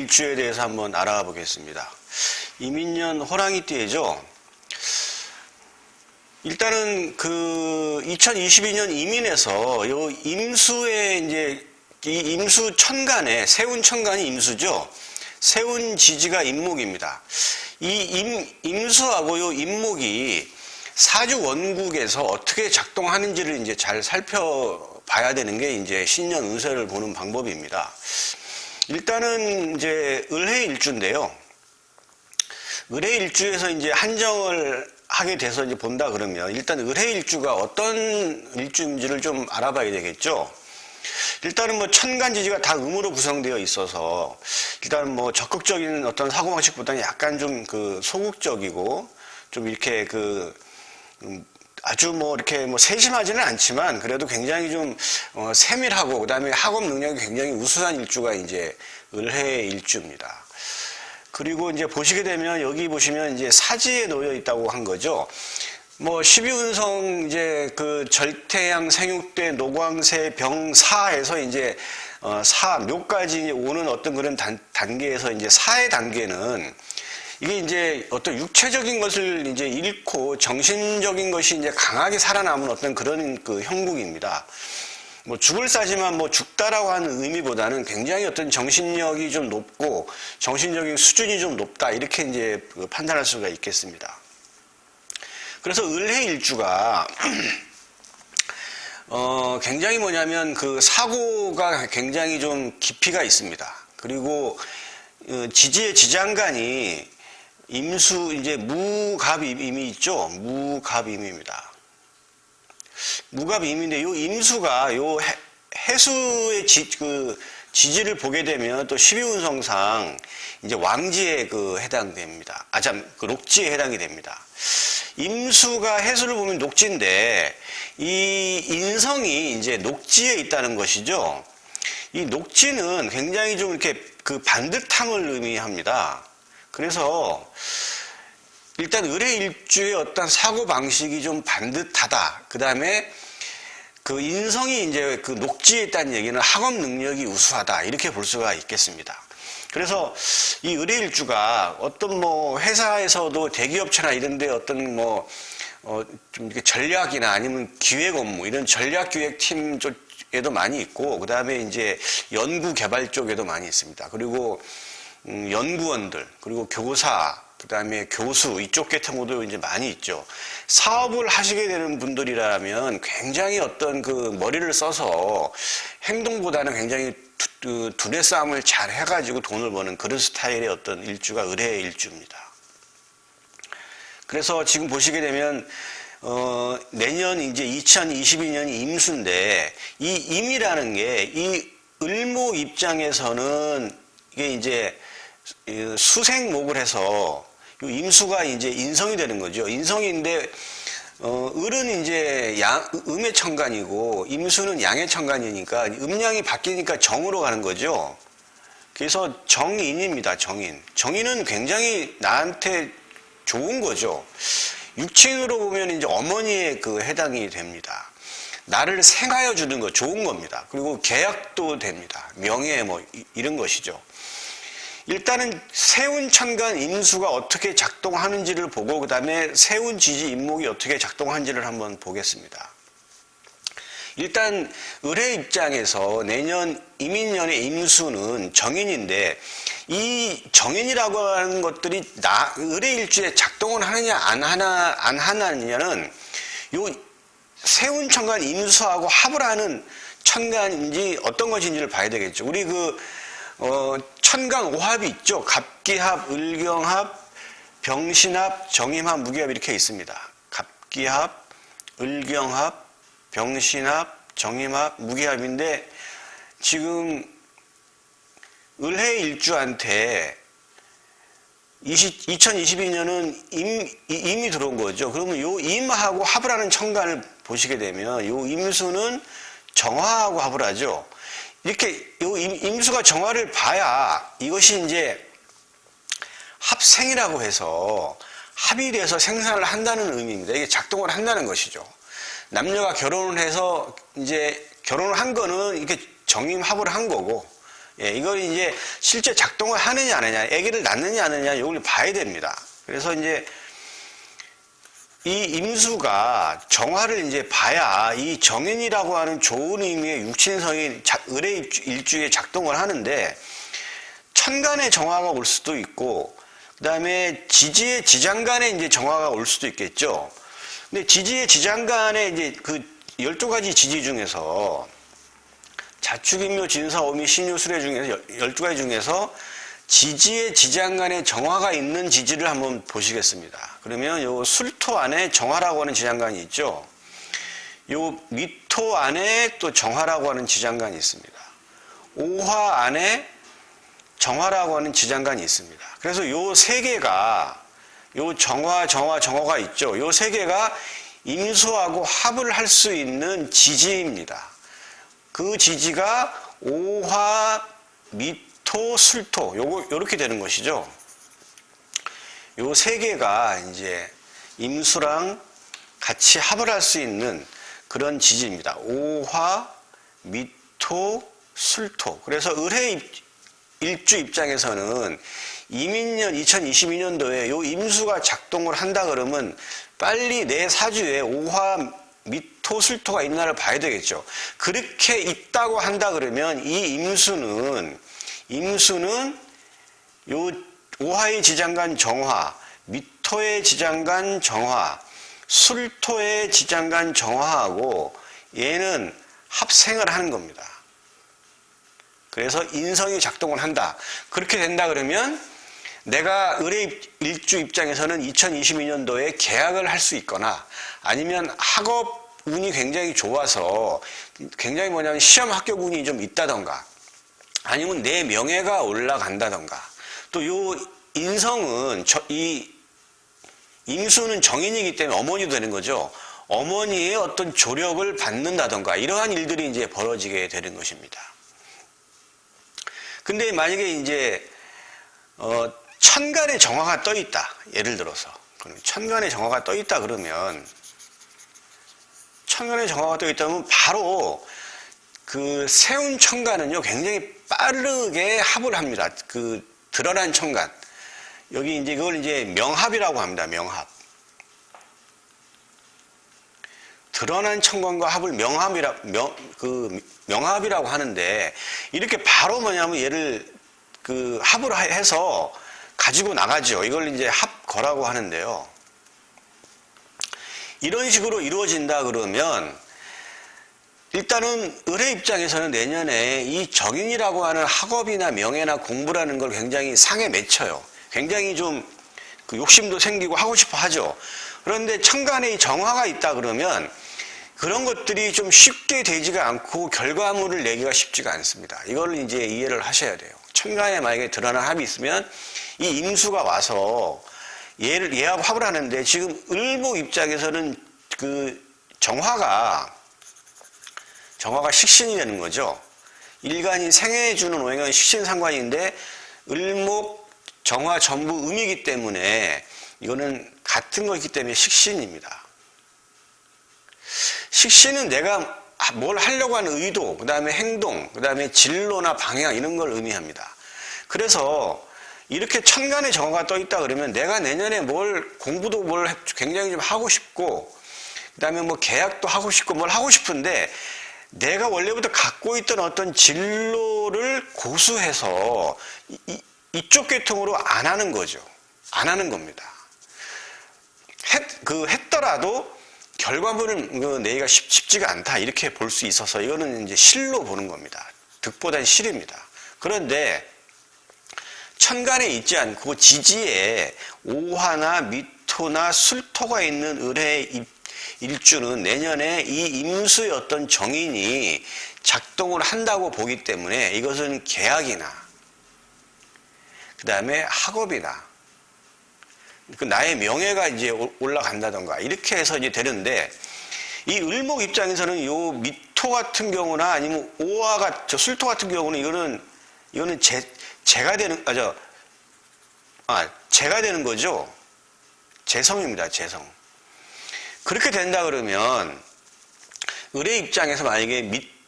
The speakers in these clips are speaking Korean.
일주에 대해서 한번 알아가 보겠습니다. 이민년 호랑이띠죠. 일단은 그 2022년 이민에서 요 임수에 이제 이 임수 천간에 세운 천간이 임수죠. 세운 지지가 임목입니다. 이 임수하고 요 임목이 사주 원국에서 어떻게 작동하는지를 이제 잘 살펴봐야 되는 게 이제 신년 운세를 보는 방법입니다. 일단은 이제 을해일주인데요. 을해일주에서 이제 한정을 하게 돼서 이제 본다 그러면 일단 을해일주가 어떤 일주인지를 좀 알아봐야 되겠죠. 일단은 뭐 천간지지가 다 음으로 구성되어 있어서 일단은 뭐 적극적인 어떤 사고방식보다는 약간 좀 그 소극적이고 좀 이렇게 그 아주 뭐 이렇게 뭐 세심하지는 않지만 그래도 굉장히 좀 세밀하고 그다음에 학업 능력이 굉장히 우수한 일주가 이제 을해일주입니다. 그리고 이제 보시게 되면 여기 보시면 이제 사지에 놓여 있다고 한 거죠. 뭐 12운성 이제 그 절태양 생육대 노광세 병사에서 이제 묘까지 오는 어떤 그런 단계에서 이제 사의 단계는 이게 이제 어떤 육체적인 것을 이제 잃고 정신적인 것이 이제 강하게 살아남은 어떤 그런 그 형국입니다. 뭐 죽을 싸지만 뭐 죽다라고 하는 의미보다는 굉장히 어떤 정신력이 좀 높고 정신적인 수준이 좀 높다 이렇게 이제 판단할 수가 있겠습니다. 그래서 을해일주가 굉장히 뭐냐면 그 사고가 굉장히 좀 깊이가 있습니다. 그리고 지지의 지장간이 임수 이제 무갑임이 있죠. 무갑임입니다. 무갑임인데 요 임수가 요 해수의 지지를 보게 되면 또 12운성상 이제 왕지에 그 해당됩니다. 그 녹지에 해당이 됩니다. 임수가 해수를 보면 녹지인데 이 인성이 이제 녹지에 있다는 것이죠. 이 녹지는 굉장히 좀 이렇게 그 반듯함을 의미합니다. 그래서 일단 을해일주의 어떤 사고 방식이 좀 반듯하다. 그 다음에 그 인성이 이제 그 녹지에 있다는 얘기는 학업 능력이 우수하다. 이렇게 볼 수가 있겠습니다. 그래서 이 을해일주가 어떤 뭐 회사에서도 대기업체나 이런 데 어떤 뭐 좀 이렇게 전략이나 아니면 기획 업무 이런 전략 기획팀 쪽에도 많이 있고 그 다음에 이제 연구 개발 쪽에도 많이 있습니다. 그리고 연구원들 그리고 교사 그 다음에 교수 이쪽 계통도 이제 많이 있죠. 사업을 하시게 되는 분들이라면 굉장히 어떤 그 머리를 써서 행동보다는 굉장히 두뇌 싸움을 잘 해가지고 돈을 버는 그런 스타일의 어떤 일주가 을해일주입니다. 그래서 지금 보시게 되면 내년 이제 2022년이 임수인데 이 임이라는 게 이 을목 입장에서는 이게 이제 수생목을 해서 임수가 이제 인성이 되는 거죠. 인성인데 을은 이제 음의 천간이고 임수는 양의 천간이니까 음양이 바뀌니까 정으로 가는 거죠. 그래서 정인입니다. 정인. 정인은 굉장히 나한테 좋은 거죠. 육친으로 보면 이제 어머니에 그 해당이 됩니다. 나를 생하여 주는 거 좋은 겁니다. 그리고 계약도 됩니다. 명예 뭐 이런 것이죠. 일단은 세운 천간 임수가 어떻게 작동하는지를 보고 그 다음에 세운 지지 임목이 어떻게 작동하는지를 한번 보겠습니다. 일단 을해 입장에서 내년 이민년의 임수는 정인인데 이 정인이라고 하는 것들이 을해일주에 작동을 하느냐 안 하느냐는 요 세운 천간 임수하고 합을 하는 천간인지 어떤 것인지를 봐야 되겠죠. 우리 천간 오합이 있죠. 갑기합, 을경합, 병신합, 정임합, 무기합 이렇게 있습니다. 갑기합, 을경합, 병신합, 정임합, 무기합인데 지금 을해일주한테 2022년은 임이 들어온 거죠. 그러면 요 임하고 합을 하는 천간을 보시게 되면 요 임수는 정화하고 합을 하죠. 이렇게 요 임수가 정화를 봐야 이것이 이제 합생이라고 해서 합이 돼서 생산을 한다는 의미입니다. 이게 작동을 한다는 것이죠. 남녀가 결혼을 해서 이제 결혼을 한 거는 이렇게 정임합을 한 거고 예, 이걸 이제 실제 작동을 하느냐 안 하느냐, 아기를 낳느냐 안 하느냐 이걸 봐야 됩니다. 그래서 이제 이 임수가 정화를 이제 봐야 이 정인이라고 하는 좋은 의미의 육친성이 을의 일주에 작동을 하는데, 천간의 정화가 올 수도 있고, 그 다음에 지지의 지장간에 이제 정화가 올 수도 있겠죠. 근데 지지의 지장간에 이제 그 12가지 지지 중에서 자축인묘 진사오미 신유술회 중에서 12가지 중에서 지지의 지장간에 정화가 있는 지지를 한번 보시겠습니다. 그러면 요 술토 안에 정화라고 하는 지장간이 있죠. 요 미토 안에 또 정화라고 하는 지장간이 있습니다. 오화 안에 정화라고 하는 지장간이 있습니다. 그래서 요 세 개가, 요 정화가 있죠. 요 세 개가 임수하고 합을 할 수 있는 지지입니다. 그 지지가 오화, 미토, 술토, 요렇게 되는 것이죠. 요 세 개가 이제 임수랑 같이 합을 할 수 있는 그런 지지입니다. 오화, 미토, 술토. 그래서 을의 일주 입장에서는 이민년 2022년도에 요 임수가 작동을 한다 그러면 빨리 내 사주에 오화, 미토, 술토가 있나를 봐야 되겠죠. 그렇게 있다고 한다 그러면 이 임수는 요 오화의 지장간 정화, 미토의 지장간 정화, 술토의 지장간 정화하고 얘는 합생을 하는 겁니다. 그래서 인성이 작동을 한다. 그렇게 된다 그러면 내가 을의 일주 입장에서는 2022년도에 계약을 할 수 있거나, 아니면 학업 운이 굉장히 좋아서 굉장히 뭐냐면 시험 합격 운이 좀 있다던가, 아니면 내 명예가 올라간다던가, 또 요 인성은 이 임수는 정인이기 때문에 어머니도 되는 거죠. 어머니의 어떤 조력을 받는다던가 이러한 일들이 이제 벌어지게 되는 것입니다. 근데 만약에 이제 천간에 정화가 떠 있다. 예를 들어서 천간에 정화가 떠 있다 그러면, 천간에 정화가 떠 있다면 바로 그 세운 천간은요 굉장히 빠르게 합을 합니다. 그 드러난 천간, 여기 이제 그걸 이제 명합이라고 합니다. 명합. 드러난 천간과 합을 명합이라고 하는데, 이렇게 바로 뭐냐면 얘를 그 합을 해서 가지고 나가죠. 이걸 이제 합거라고 하는데요. 이런 식으로 이루어진다 그러면 일단은 을의 입장에서는 내년에 이 정인이라고 하는 학업이나 명예나 공부라는 걸 굉장히 상에 맺혀요. 굉장히 좀 그 욕심도 생기고 하고 싶어 하죠. 그런데 천간에 이 정화가 있다 그러면 그런 것들이 좀 쉽게 되지가 않고 결과물을 내기가 쉽지가 않습니다. 이걸 이제 이해를 하셔야 돼요. 천간에 만약에 드러난 합이 있으면 이 임수가 와서 얘하고 합을 하는데, 지금 을목 입장에서는 그 정화가 식신이 되는 거죠. 일간이 생해에 주는 오행은 식신상관인데 을목, 정화 전부 음이기 때문에 이거는 같은 거기 때문에 식신입니다. 식신은 내가 뭘 하려고 하는 의도, 그 다음에 행동, 그 다음에 진로나 방향 이런 걸 의미합니다. 그래서 이렇게 천간에 정화가 떠 있다 그러면 내가 내년에 공부도 굉장히 좀 하고 싶고, 그 다음에 뭐 계약도 하고 싶고 뭘 하고 싶은데, 내가 원래부터 갖고 있던 어떤 진로를 고수해서 이쪽 계통으로 안 하는 거죠. 안 하는 겁니다. 했더라도 결과물은 내기가 쉽지가 않다, 이렇게 볼 수 있어서 이거는 이제 실로 보는 겁니다. 득보다는 실입니다. 그런데 천간에 있지 않고 지지에 오화나 미토나 술토가 있는 을의 일주는 내년에 이 임수의 어떤 정인이 작동을 한다고 보기 때문에 이것은 계약이나 그 다음에 학업이나 나의 명예가 이제 올라간다던가 이렇게 해서 이제 되는데, 이 을목 입장에서는 요 미토 같은 경우나 아니면 오화가 술토 같은 경우는 이거는 재가 되는 거죠. 재성입니다. 재성. 그렇게 된다 그러면 을의 입장에서 만약에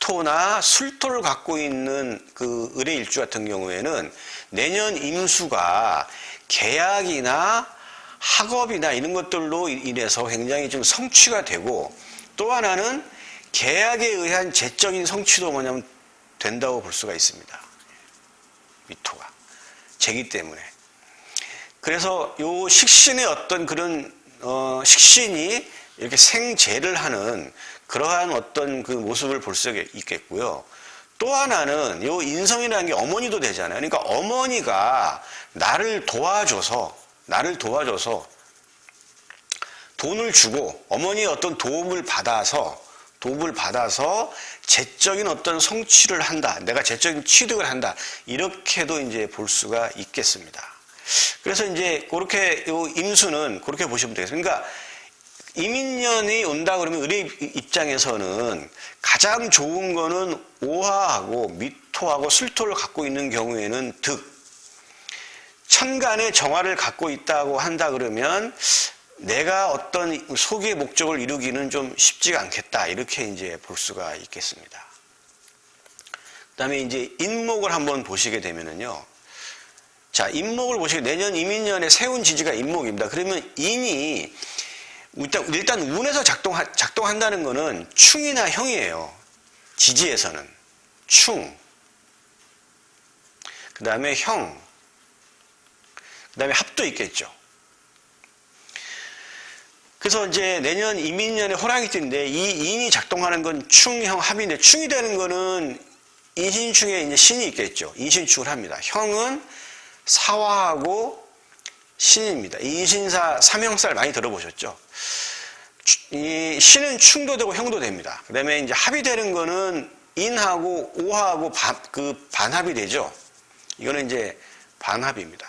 미토나 술토를 갖고 있는 그 을의 일주 같은 경우에는 내년 임수가 계약이나 학업이나 이런 것들로 인해서 굉장히 좀 성취가 되고, 또 하나는 계약에 의한 재적인 성취도 뭐냐면 된다고 볼 수가 있습니다. 미토가 재기 때문에. 그래서 요 식신의 어떤 그런 식신이 이렇게 생재를 하는 그러한 어떤 그 모습을 볼 수 있겠고요. 또 하나는 요 인성이라는 게 어머니도 되잖아요. 그러니까 어머니가 나를 도와줘서 돈을 주고 어머니의 어떤 도움을 받아서 재적인 어떤 성취를 한다. 내가 재적인 취득을 한다. 이렇게도 이제 볼 수가 있겠습니다. 그래서 이제 그렇게 요 임수는 그렇게 보시면 되겠습니다. 그러니까 이민년이 온다 그러면 을의 입장에서는 가장 좋은 거는 오화하고 미토하고 술토를 갖고 있는 경우에는 득. 천간의 정화를 갖고 있다고 한다 그러면 내가 어떤 소기의 목적을 이루기는 좀 쉽지가 않겠다. 이렇게 이제 볼 수가 있겠습니다. 그 다음에 이제 인목을 한번 보시게 되면은요. 자, 인목을 보시게 내년 이민년에 세운 지지가 인목입니다. 그러면 인이 일단 운에서 작동한다는 거는 충이나 형이에요. 지지에서는 충, 그 다음에 형, 그 다음에 합도 있겠죠. 그래서 이제 내년 이민년에 호랑이띠인데 이 인이 작동하는 건 충, 형, 합인데 충이 되는 거는 인신충에 이제 신이 있겠죠. 인신충을 합니다. 형은 사화하고 신입니다. 인신사 삼형살 많이 들어보셨죠? 이 신은 충도 되고 형도 됩니다. 그 다음에 이제 합이 되는 거는 인하고 오하고 반합이 되죠. 이거는 이제 반합입니다.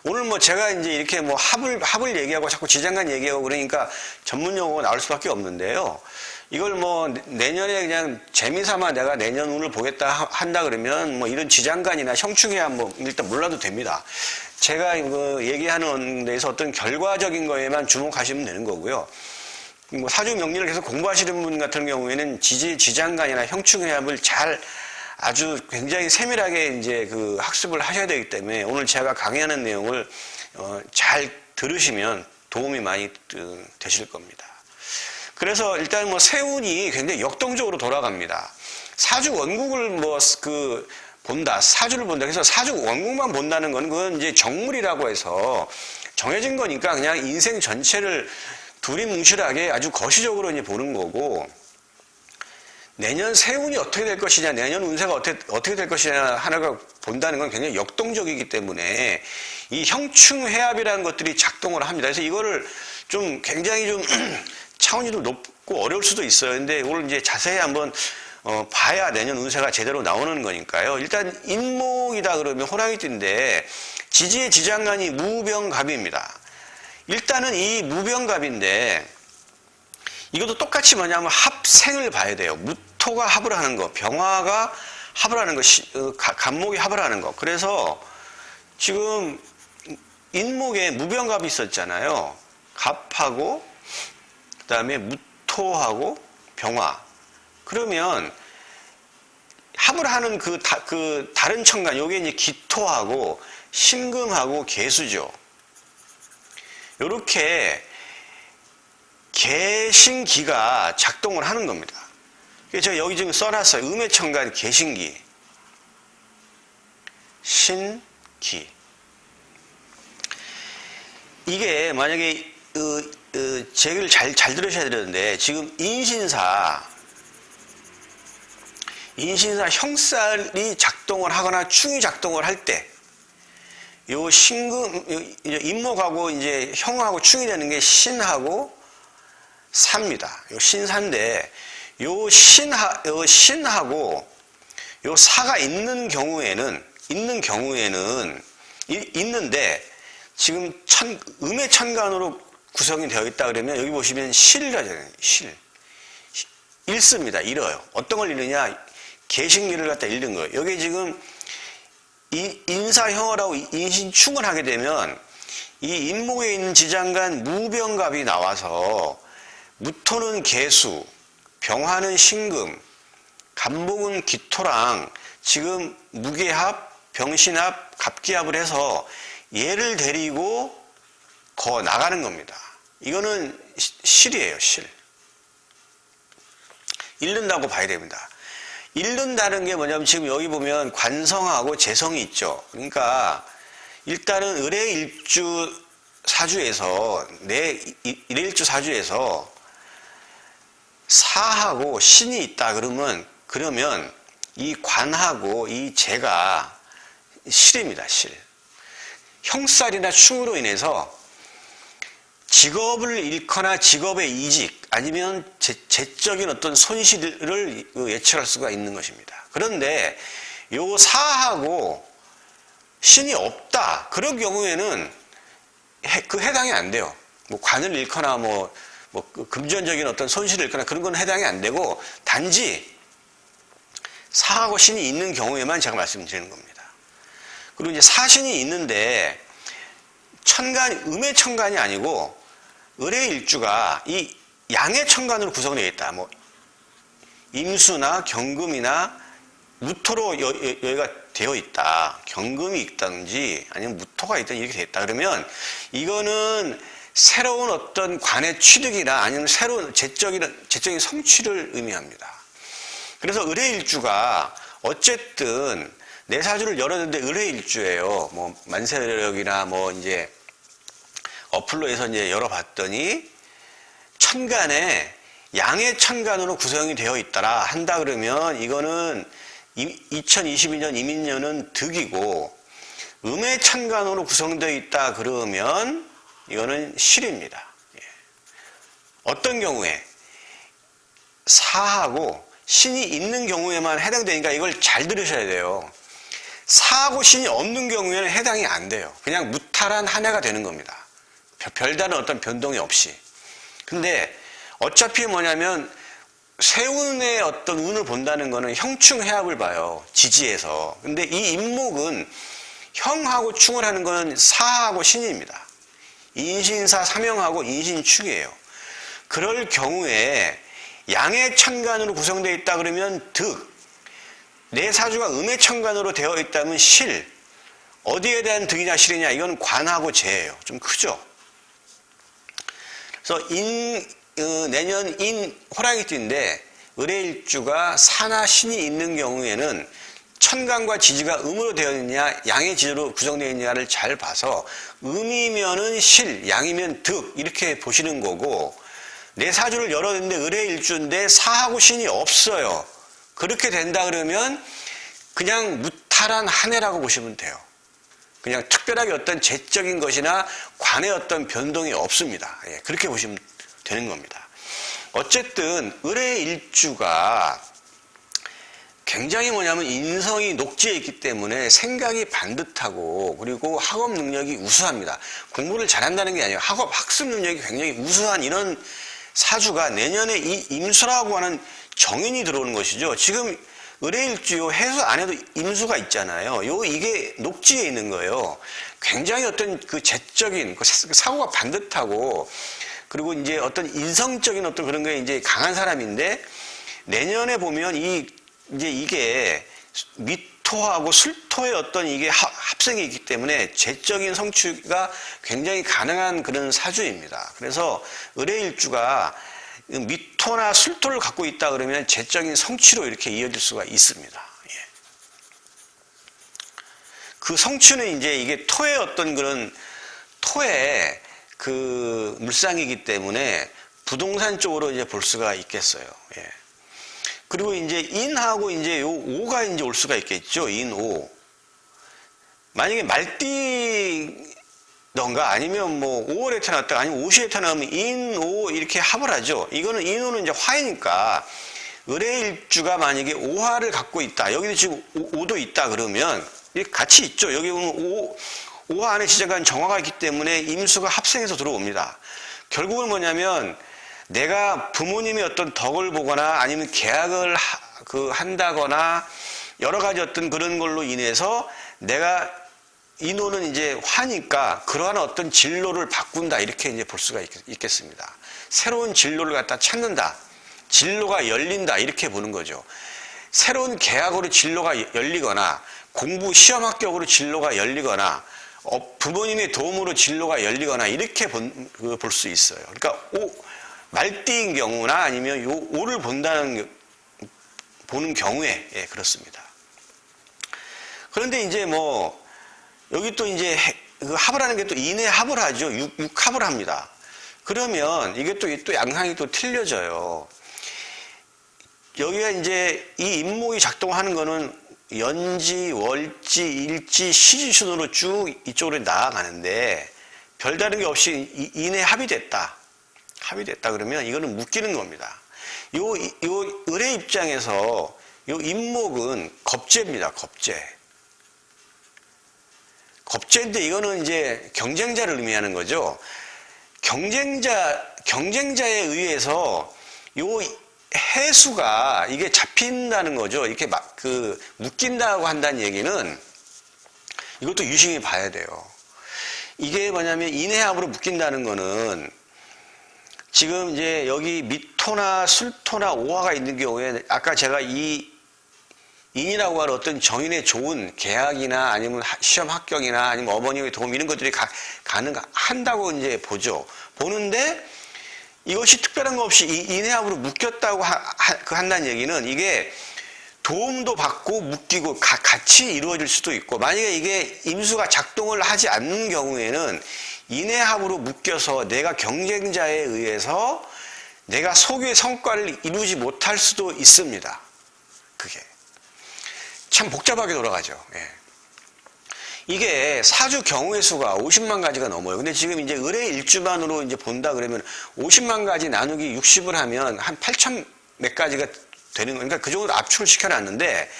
오늘 뭐 제가 이제 이렇게 뭐 합을 얘기하고 자꾸 지장간 얘기하고 그러니까 전문 용어가 나올 수밖에 없는데요. 이걸 뭐 내년에 그냥 재미삼아 내가 내년 운을 보겠다 한다 그러면 뭐 이런 지장간이나 형충이야 뭐 일단 몰라도 됩니다. 제가 그 얘기하는 데에서 어떤 결과적인 거에만 주목하시면 되는 거고요. 뭐 사주 명리를 계속 공부하시는 분 같은 경우에는 지장간이나 형충해합을 잘 아주 굉장히 세밀하게 이제 그 학습을 하셔야 되기 때문에 오늘 제가 강의하는 내용을 잘 들으시면 도움이 많이 되실 겁니다. 그래서 일단 뭐 세운이 굉장히 역동적으로 돌아갑니다. 사주 원국을 본다. 사주를 본다. 그래서 사주 원국만 본다는 건 그건 이제 정물이라고 해서 정해진 거니까 그냥 인생 전체를 두리뭉실하게 아주 거시적으로 이제 보는 거고, 내년 세운이 어떻게 될 것이냐, 내년 운세가 어떻게 될 것이냐 하나가 본다는 건 굉장히 역동적이기 때문에 이 형충회합이라는 것들이 작동을 합니다. 그래서 이거를 좀 굉장히 좀 차원이 좀 높고 어려울 수도 있어요. 근데 오늘 이제 자세히 한번 봐야 내년 운세가 제대로 나오는 거니까요. 일단 인목이다 그러면 호랑이띠인데 지지의 지장간이 무병갑입니다. 일단은 이 무병갑인데 이것도 똑같이 뭐냐면 합생을 봐야 돼요. 무토가 합을 하는 거, 병화가 합을 하는 거, 간목이 합을 하는 거. 그래서 지금 인목에 무병갑이 있었잖아요. 갑하고 그 다음에 무토하고 병화. 그러면 합을 하는 그 다른 천간, 요게 이제 기토하고 신금하고 계수죠. 요렇게 계신기가 작동을 하는 겁니다. 제가 여기 지금 써놨어요. 음해천간 계신기. 신기. 이게 만약에 제 얘기를 잘 들으셔야 되는데 지금 인신사 형살이 작동을 하거나 충이 작동을 할 때 요 신금 인목하고 이제 형하고 충이 되는 게 신하고 사입니다. 요 신사인데 요 신하고 요 사가 있는데 지금 음해천간으로 구성이 되어 있다 그러면 여기 보시면 실이라잖아요. 읽습니다. 잃어요. 어떤 걸 잃느냐? 계신기를 갖다 잃는 거예요. 여기 지금 인사형어라고 인신충을 하게 되면 이 인목에 있는 지장간 무병갑이 나와서 무토는 계수, 병화는 신금, 간목은 기토랑 지금 무게합, 병신합, 갑기합을 해서 얘를 데리고 거 나가는 겁니다. 이거는 실이에요, 실. 잃는다고 봐야 됩니다. 잃는다는 게 뭐냐면 지금 여기 보면 관성하고 재성이 있죠. 그러니까 일단은 을해일주 사주에서 을해일주 사주에서 사하고 신이 있다 그러면 이 관하고 이 재가 실입니다. 실. 형살이나 충으로 인해서 직업을 잃거나 직업의 이직 아니면 재적인 어떤 손실을 예측할 수가 있는 것입니다. 그런데 요 사하고 신이 없다 그런 경우에는 그 해당이 안 돼요. 뭐 관을 잃거나 뭐 금전적인 어떤 손실을 잃거나 그런 건 해당이 안 되고 단지 사하고 신이 있는 경우에만 제가 말씀드리는 겁니다. 그리고 이제 사신이 있는데 음의 천간이 아니고 을의 일주가 이 양의 천간으로 구성되어 있다. 뭐 임수나 경금이나 무토로 여기가 되어 있다. 경금이 있다든지 아니면 무토가 있다든지 이렇게 되어 있다. 그러면 이거는 새로운 어떤 관의 취득이나 아니면 새로운 재적인 성취를 의미합니다. 그래서 을의 일주가 어쨌든 내 사주를 열었는데 을의 일주예요. 뭐 만세력이나 뭐 이제 어플로 해서 이제 열어봤더니 천간에 양의 천간으로 구성이 되어 있더라 한다 그러면 이거는 2022년 이민년은 득이고 음의 천간으로 구성되어 있다 그러면 이거는 실입니다. 어떤 경우에 사하고 신이 있는 경우에만 해당되니까 이걸 잘 들으셔야 돼요. 사하고 신이 없는 경우에는 해당이 안 돼요. 그냥 무탈한 한 해가 되는 겁니다. 별다른 어떤 변동이 없이. 근데 어차피 뭐냐면 세운의 어떤 운을 본다는 거는 형충해합을 봐요. 지지에서. 근데 이 임목은 형하고 충을 하는 거는 사하고 신입니다. 인신사 삼형하고 인신축이에요. 그럴 경우에 양의 천간으로 구성되어 있다 그러면 득, 내 사주가 음의 천간으로 되어 있다면 실, 어디에 대한 득이냐 실이냐 이건 관하고 재예요. 좀 크죠. 그래서 내년 호랑이띠인데 을해일주가 사나 신이 있는 경우에는 천간과 지지가 음으로 되어 있느냐 양의 지지로 구성되어 있느냐를 잘 봐서 음이면은 실, 양이면 득 이렇게 보시는 거고 내 사주를 열었는데 을해일주인데 사하고 신이 없어요. 그렇게 된다 그러면 그냥 무탈한 한 해라고 보시면 돼요. 그냥 특별하게 어떤 재적인 것이나 관의 어떤 변동이 없습니다. 예, 그렇게 보시면 되는 겁니다. 어쨌든 을해일주가 굉장히 뭐냐면 인성이 녹지에 있기 때문에 생각이 반듯하고 그리고 학업 능력이 우수합니다. 공부를 잘한다는 게 아니에요. 학습 능력이 굉장히 우수한 이런 사주가 내년에 이 임수라고 하는 정인이 들어오는 것이죠. 지금 을해일주 해수 안에도 임수가 있잖아요. 이게 녹지에 있는 거예요. 굉장히 어떤 그 재적인 그 사고가 반듯하고 그리고 이제 어떤 인성적인 어떤 그런 거에 이제 강한 사람인데 내년에 보면 이게 미토하고 술토의 어떤 이게 합성이 있기 때문에 재적인 성취가 굉장히 가능한 그런 사주입니다. 그래서 을해일주가 미토나 술토를 갖고 있다 그러면 재적인 성취로 이렇게 이어질 수가 있습니다. 예. 그 성취는 이제 이게 토의 어떤 그런 토의 그 물상이기 때문에 부동산 쪽으로 이제 볼 수가 있겠어요. 예. 그리고 이제 인하고 이제 요 오가 이제 올 수가 있겠죠. 인오. 만약에 말띠던가 아니면 뭐 5월에 태어났다 아니면 50에 태어나면 인오 이렇게 합을 하죠. 이거는 인오는 이제 화이니까 을해일주가 만약에 오화를 갖고 있다. 여기도 지금 오도 있다 그러면 같이 있죠. 여기 보면 오화 안에 지정간 정화가 있기 때문에 임수가 합성해서 들어옵니다. 결국은 뭐냐면 내가 부모님의 어떤 덕을 보거나 아니면 계약을 한다거나 여러 가지 어떤 그런 걸로 인해서 내가 인호는 이제 화니까 그러한 어떤 진로를 바꾼다 이렇게 이제 볼 수가 있겠습니다. 새로운 진로를 갖다 찾는다. 진로가 열린다 이렇게 보는 거죠. 새로운 계약으로 진로가 열리거나 공부 시험 합격으로 진로가 열리거나 부모님의 도움으로 진로가 열리거나 이렇게 볼 수 있어요. 그러니까 말띠인 경우나 아니면 요 오를 보는 경우에 예, 그렇습니다. 그런데 이제 뭐 여기 또 이제 합을 하는 게 또 인해합을 하죠. 육합을 합니다. 그러면 이게 또 양상이 또 틀려져요. 여기가 이제 이 인목이 작동하는 거는 연지, 월지, 일지, 시지 순으로 쭉 이쪽으로 나아가는데 별다른 게 없이 인해 합이 됐다. 그러면 이거는 묶이는 겁니다. 요 을의 입장에서 요 인목은 겁재입니다. 겁재인데 이거는 이제 경쟁자를 의미하는 거죠. 경쟁자에 의해서 요 해수가 이게 잡힌다는 거죠. 이렇게 막 묶인다고 한다는 얘기는 이것도 유심히 봐야 돼요. 이게 뭐냐면 인해합으로 묶인다는 거는 지금 이제 여기 미토나 술토나 오화가 있는 경우에 아까 제가 이 인이라고 하는 어떤 정인의 좋은 계약이나 아니면 시험 합격이나 아니면 어머님의 도움 이런 것들이 가능한다고 이제 보는데 이것이 특별한 거 없이 인해합으로 묶였다고 한다는 얘기는 이게 도움도 받고 묶이고 같이 이루어질 수도 있고 만약에 이게 임수가 작동을 하지 않는 경우에는 인해합으로 묶여서 내가 경쟁자에 의해서 내가 소교의 성과를 이루지 못할 수도 있습니다. 그게 참 복잡하게 돌아가죠. 예. 이게 사주 경우의 수가 50만 가지가 넘어요. 근데 지금 이제 을의 일주만으로 이제 본다 그러면 50만 가지 나누기 60을 하면 한 8천 몇 가지가 되는 거니까 그러니까 그 정도로 압축을 시켜놨는데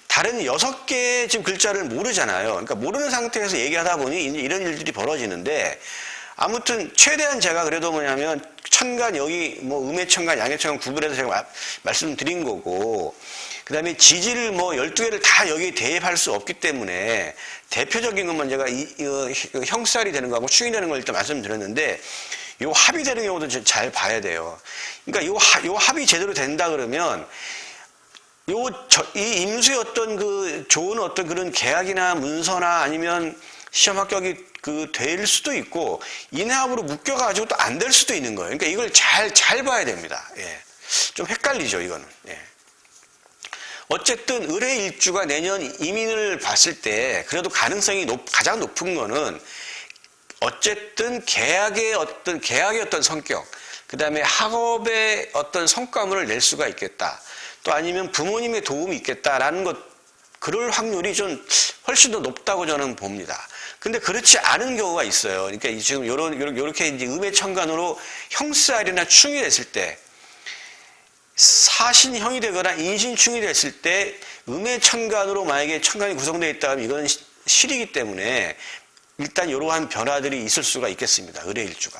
다른 6개의 지금 글자를 모르잖아요. 그러니까 모르는 상태에서 얘기하다 보니 이제 이런 일들이 벌어지는데 아무튼 최대한 제가 그래도 뭐냐면 천간 여기 뭐 음해천간 양해천간 구분해서 제가 말씀드린 거고 그 다음에 지지를 뭐 12개를 다 여기에 대입할 수 없기 때문에 대표적인 것만 제가 형살이 되는 거하고 충이 되는 걸 일단 말씀드렸는데 요 합이 되는 경우도 잘 봐야 돼요. 그러니까 요 합이 제대로 된다 그러면 이 임수의 어떤 좋은 어떤 그런 계약이나 문서나 아니면 시험 합격이 될 수도 있고 인해합으로 묶여가지고 또 안 될 수도 있는 거예요. 그러니까 이걸 잘 봐야 됩니다. 예. 좀 헷갈리죠, 이거는. 예. 어쨌든 을의 일주가 내년 이민을 봤을 때 그래도 가능성이 가장 높은 거는 어쨌든 계약의 어떤 성격, 그 다음에 학업의 어떤 성과물을 낼 수가 있겠다. 또 아니면 부모님의 도움이 있겠다라는 그럴 확률이 좀 훨씬 더 높다고 저는 봅니다. 근데 그렇지 않은 경우가 있어요. 그러니까 지금 요렇게 이제 음해천간으로 형살이나 충이 됐을 때 사신형이 되거나 인신충이 됐을 때 음해천간으로 만약에 천간이 구성되어 있다 하면 이건 실이기 때문에 일단 이러한 변화들이 있을 수가 있겠습니다. 을의 일주가.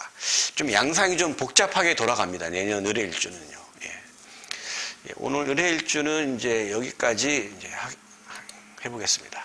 좀 양상이 좀 복잡하게 돌아갑니다. 내년 을의 일주는요. 예. 오늘 을의 일주는 이제 여기까지 이제 해보겠습니다.